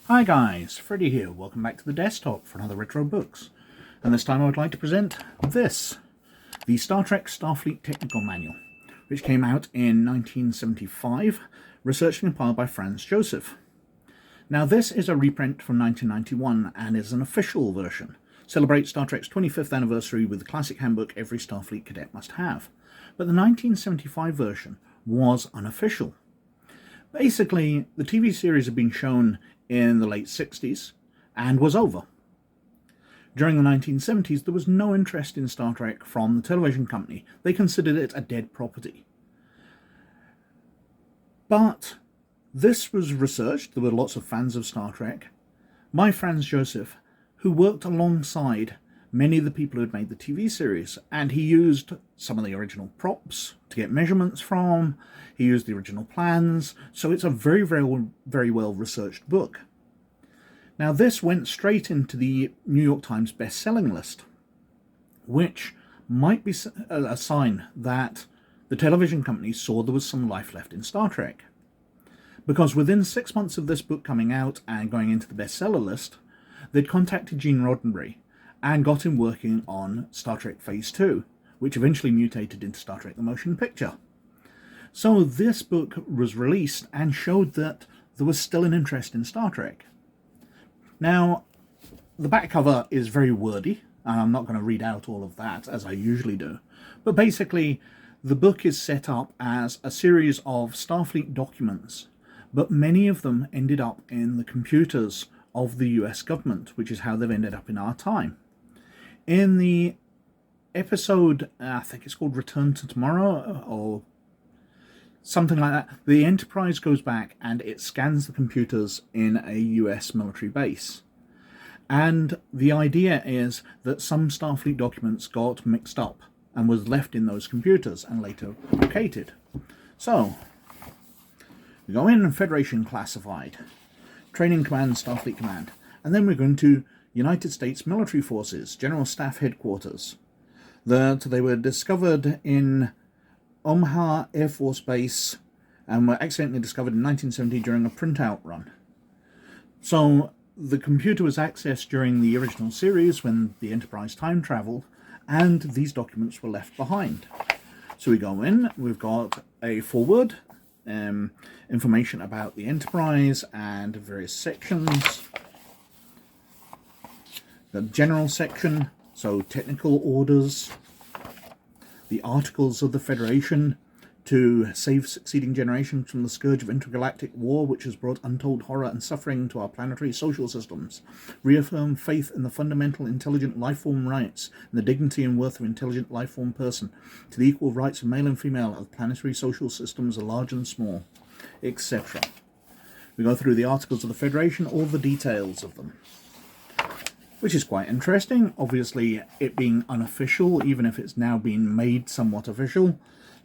Hi guys, Freddy here. Welcome back to the desktop for another Retro Books. And this time I would like to present this, the Star Trek Starfleet Technical Manual, which came out in 1975, researched and compiled by Franz Joseph. Now this is a reprint from 1991 and is an official version. Celebrates Star Trek's 25th anniversary with the classic handbook every Starfleet cadet must have. But the 1975 version was unofficial. Basically, the TV series had been shown in the late 60s and was over. During the 1970s, there was no interest in Star Trek from the television company. They considered it a dead property. But this was researched. There were lots of fans of Star Trek by Franz Joseph, who worked alongside many of the people who had made the TV series, and he used some of the original props to get measurements from. He used the original plans, so it's a very well researched book. Now this went straight into the New York Times best-selling list, which might be a sign that the television company saw there was some life left in Star Trek. Because within 6 months of this book coming out and going into the bestseller list, they'd contacted Gene Roddenberry and got him working on Star Trek Phase 2, which eventually mutated into Star Trek the Motion Picture. So this book was released and showed that there was still an interest in Star Trek. Now, the back cover is very wordy, and I'm not going to read out all of that as I usually do, but basically the book is set up as a series of Starfleet documents, but many of them ended up in the computers of the US government, which is how they've ended up in our time. In the episode, I think it's called Return to Tomorrow, or something like that, the Enterprise goes back and it scans the computers in a US military base. And the idea is that some Starfleet documents got mixed up and was left in those computers and later located. So, we go in Federation Classified, Training Command, Starfleet Command, and then we're going to United States Military Forces, General Staff Headquarters. That they were discovered in Omaha Air Force Base and were accidentally discovered in 1970 during a printout run. So the computer was accessed during the original series when the Enterprise time traveled, and these documents were left behind. So we go in, we've got a foreword, information about the Enterprise and various sections. The general section, so technical orders, the Articles of the Federation to save succeeding generations from the scourge of intergalactic war, which has brought untold horror and suffering to our planetary social systems, reaffirm faith in the fundamental intelligent lifeform rights and the dignity and worth of intelligent lifeform person, to the equal rights of male and female of planetary social systems large and small, etc. We go through the Articles of the Federation, all the details of them, which is quite interesting. Obviously, it being unofficial, even if it's now been made somewhat official,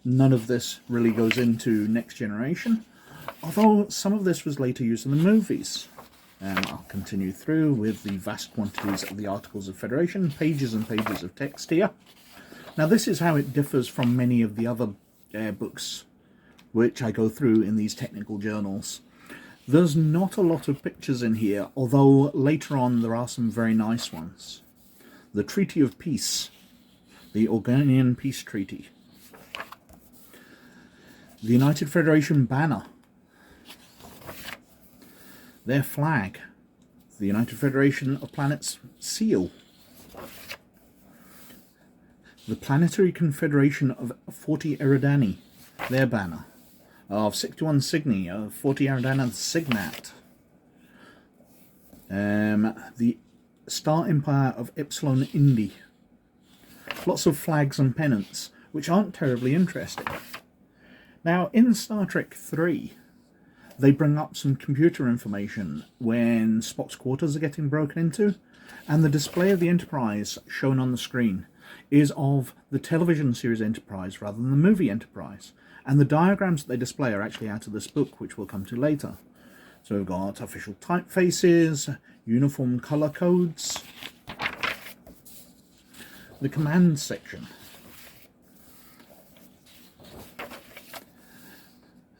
none of this really goes into Next Generation, although some of this was later used in the movies. I'll continue through with the vast quantities of the Articles of Federation, pages and pages of text here. Now this is how it differs from many of the other books which I go through in these technical journals. There's not a lot of pictures in here, although later on there are some very nice ones. The Treaty of Peace, the Organian Peace Treaty, the United Federation banner, their flag, the United Federation of Planets seal, the Planetary Confederation of 40 Eridani, their banner, of 61 Cygni, of 40 Eridani Signat, the Star Empire of Epsilon Indi. Lots of flags and pennants, which aren't terribly interesting. Now, in Star Trek 3, they bring up some computer information when Spock's quarters are getting broken into, and the display of the Enterprise shown on the screen is of the television series Enterprise rather than the movie Enterprise. And the diagrams that they display are actually out of this book, which we'll come to later. So we've got official typefaces, uniform colour codes, the command section,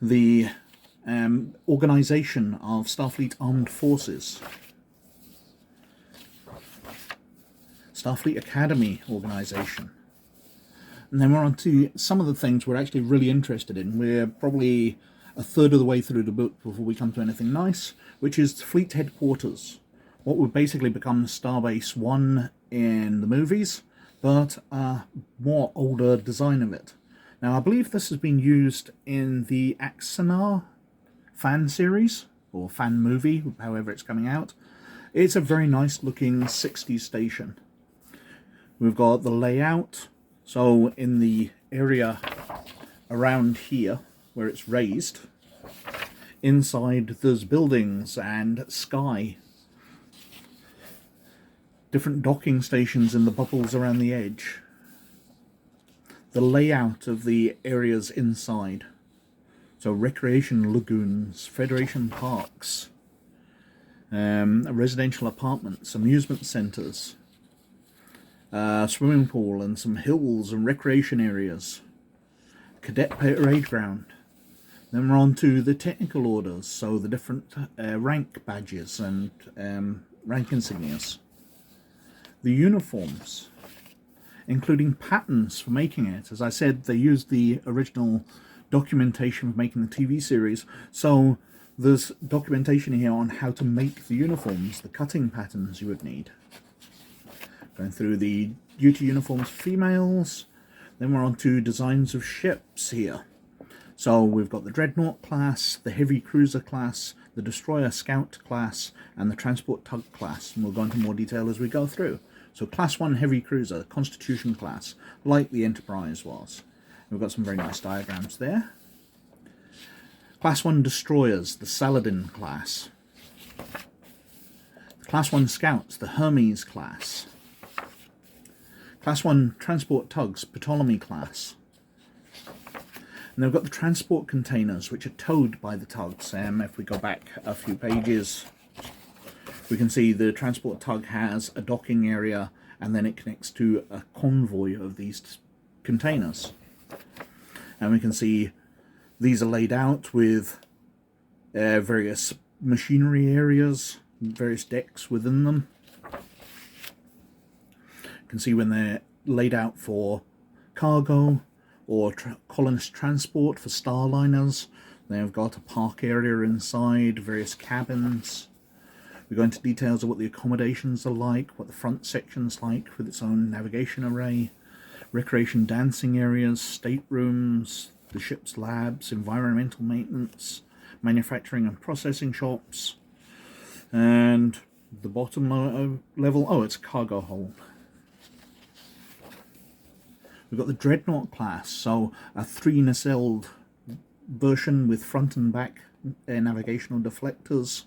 the organisation of Starfleet Armed Forces, Starfleet Academy organisation. And then we're on to some of the things we're actually really interested in. We're probably a third of the way through the book before we come to anything nice, which is Fleet Headquarters. What would basically become Starbase 1 in the movies, but a more older design of it. Now, I believe this has been used in the Axanar fan series, or fan movie, however it's coming out. It's a very nice looking 60s station. We've got the layout. So in the area around here, where it's raised, inside there's buildings and sky. Different docking stations in the bubbles around the edge. The layout of the areas inside. So recreation lagoons, Federation parks, residential apartments, amusement centres, swimming pool and some hills and recreation areas, cadet parade ground. Then we're on to the technical orders, so the different rank badges and rank insignias. The uniforms, including patterns for making it. As I said, they used the original documentation for making the TV series, so there's documentation here on how to make the uniforms, the cutting patterns you would need. Going through the duty uniforms for females. Then we're on to designs of ships here. So we've got the Dreadnought class, the Heavy Cruiser class, the Destroyer Scout class, and the Transport Tug class. And we'll go into more detail as we go through. So Class 1 Heavy Cruiser, Constitution class, like the Enterprise was. We've got some very nice diagrams there. Class 1 Destroyers, the Saladin class. Class 1 Scouts, the Hermes class. Class 1 Transport Tugs, Ptolemy class. And they've got the transport containers, which are towed by the tugs. If we go back a few pages, we can see the transport tug has a docking area, and then it connects to a convoy of these containers. And we can see these are laid out with various machinery areas, various decks within them. You can see when they're laid out for cargo or colonist transport for starliners. They've got a park area inside, various cabins. We go into details of what the accommodations are like, what the front section's like with its own navigation array, recreation dancing areas, staterooms, the ship's labs, environmental maintenance, manufacturing and processing shops, and the bottom level, oh, it's a cargo hold. We've got the Dreadnought class, so a 3-nacelled version with front and back navigational deflectors.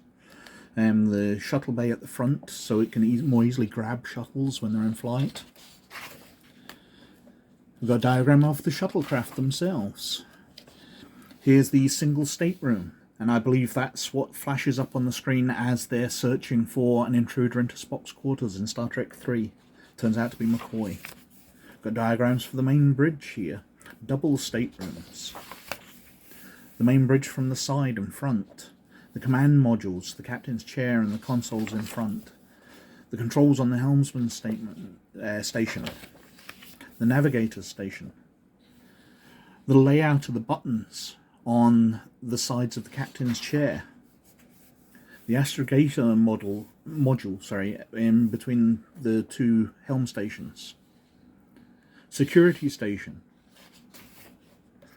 The shuttle bay at the front, so it can more easily grab shuttles when they're in flight. We've got a diagram of the shuttlecraft themselves. Here's the single stateroom, and I believe that's what flashes up on the screen as they're searching for an intruder into Spock's quarters in Star Trek 3. Turns out to be McCoy. Got diagrams for the main bridge here. Double staterooms. The main bridge from the side and front. The command modules, the captain's chair and the consoles in front. The controls on the helmsman's station. The navigator's station. The layout of the buttons on the sides of the captain's chair. The astrogator module, in between the two helm stations. Security station.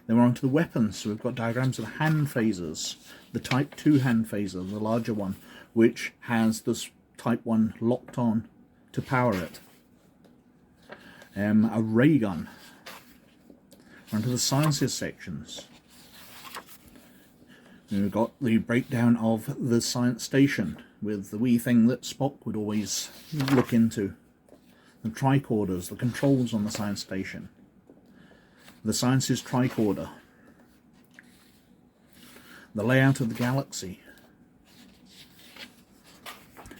Then we're on to the weapons, so we've got diagrams of the hand phasers. The Type 2 hand phaser, the larger one, which has this Type 1 locked on to power it. A ray gun. We're on to the sciences sections. And we've got the breakdown of the science station, with the wee thing that Spock would always look into. The tricorders, the controls on the science station. The sciences tricorder. The layout of the galaxy.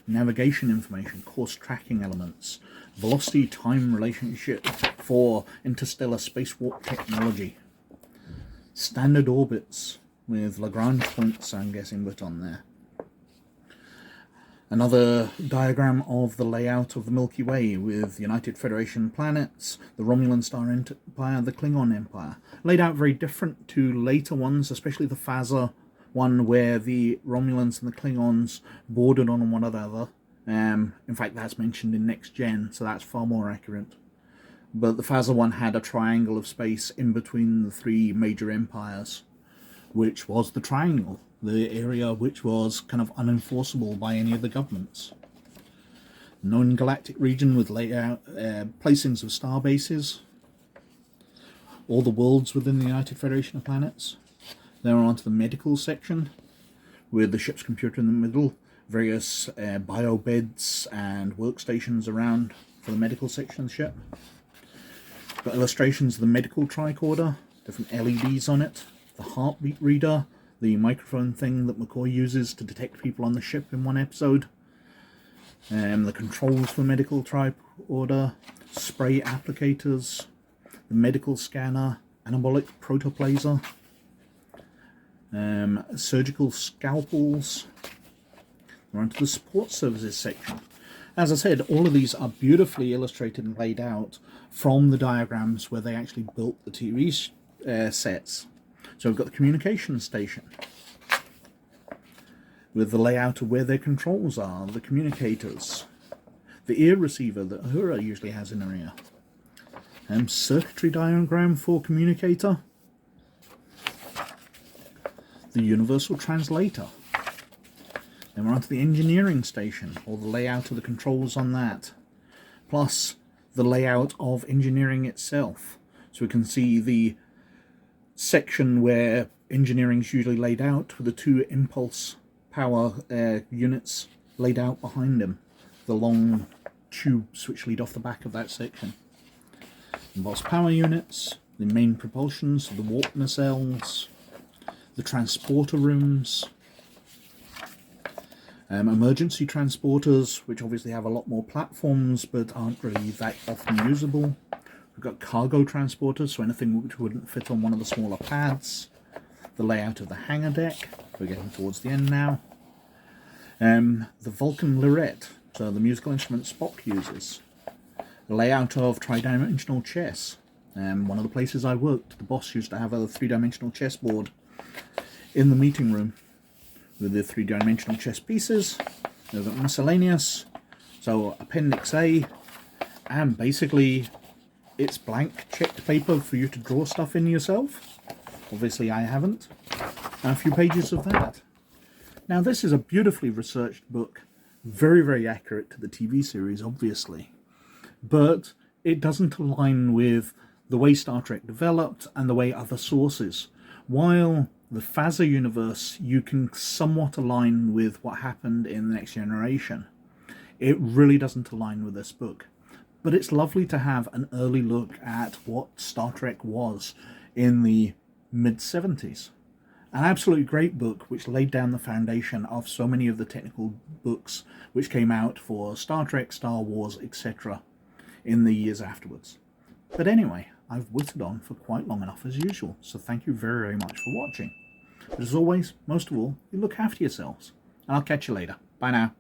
Navigation information, course tracking elements. Velocity time relationship for interstellar spacewalk technology. Standard orbits. with Lagrange points, I'm guessing, but on there. Another diagram of the layout of the Milky Way with the United Federation planets, the Romulan Star Empire, the Klingon Empire. Laid out very different to later ones, especially the Phasor one where the Romulans and the Klingons bordered on one another. In fact, that's mentioned in Next Gen, so that's far more accurate. But the Phasor one had a triangle of space in between the three major empires, which was the triangle, the area which was kind of unenforceable by any of the governments. Known galactic region with layout, placings of star bases, all the worlds within the United Federation of Planets. Then we're on to the medical section, with the ship's computer in the middle, various bio beds and workstations around for the medical section of the ship. Got illustrations of the medical tricorder, different LEDs on it, the heartbeat reader, the microphone thing that McCoy uses to detect people on the ship in one episode, the controls for the medical tricorder, spray applicators, the medical scanner, anabolic protoplaser, surgical scalpels. We're on to the support services section. As I said, all of these are beautifully illustrated and laid out from the diagrams where they actually built the TV sets. So we've got the communications station with the layout of where their controls are, the communicators, the ear receiver that Uhura usually has in her ear, circuitry diagram for communicator, the universal translator. Then we're on to the engineering station, or the layout of the controls on that, plus the layout of engineering itself. So we can see the section where engineering is usually laid out with the two impulse power units laid out behind them, the long tubes which lead off the back of that section. Involves power units, the main propulsions, the warp nacelles, the transporter rooms, emergency transporters, which obviously have a lot more platforms but aren't really that often usable. We've got cargo transporters, so anything which wouldn't fit on one of the smaller pads. The layout of the hangar deck, we're getting towards the end now. The Vulcan Lirette, so the musical instrument Spock uses. The layout of tridimensional chess. One of the places I worked, the boss used to have a three-dimensional chessboard in the meeting room with the three-dimensional chess pieces. There's got miscellaneous, so Appendix A, and basically it's blank checked paper for you to draw stuff in yourself. Obviously I haven't. And a few pages of that. Now this is a beautifully researched book, very, very accurate to the TV series, obviously. But it doesn't align with the way Star Trek developed and the way other sources. While the Phasor universe you can somewhat align with what happened in The Next Generation, it really doesn't align with this book. But it's lovely to have an early look at what Star Trek was in the mid-70s. An absolutely great book which laid down the foundation of so many of the technical books which came out for Star Trek, Star Wars, etc. in the years afterwards. But anyway, I've whittled on for quite long enough as usual, so thank you very, very much for watching. But as always, most of all, you look after yourselves, and I'll catch you later. Bye now.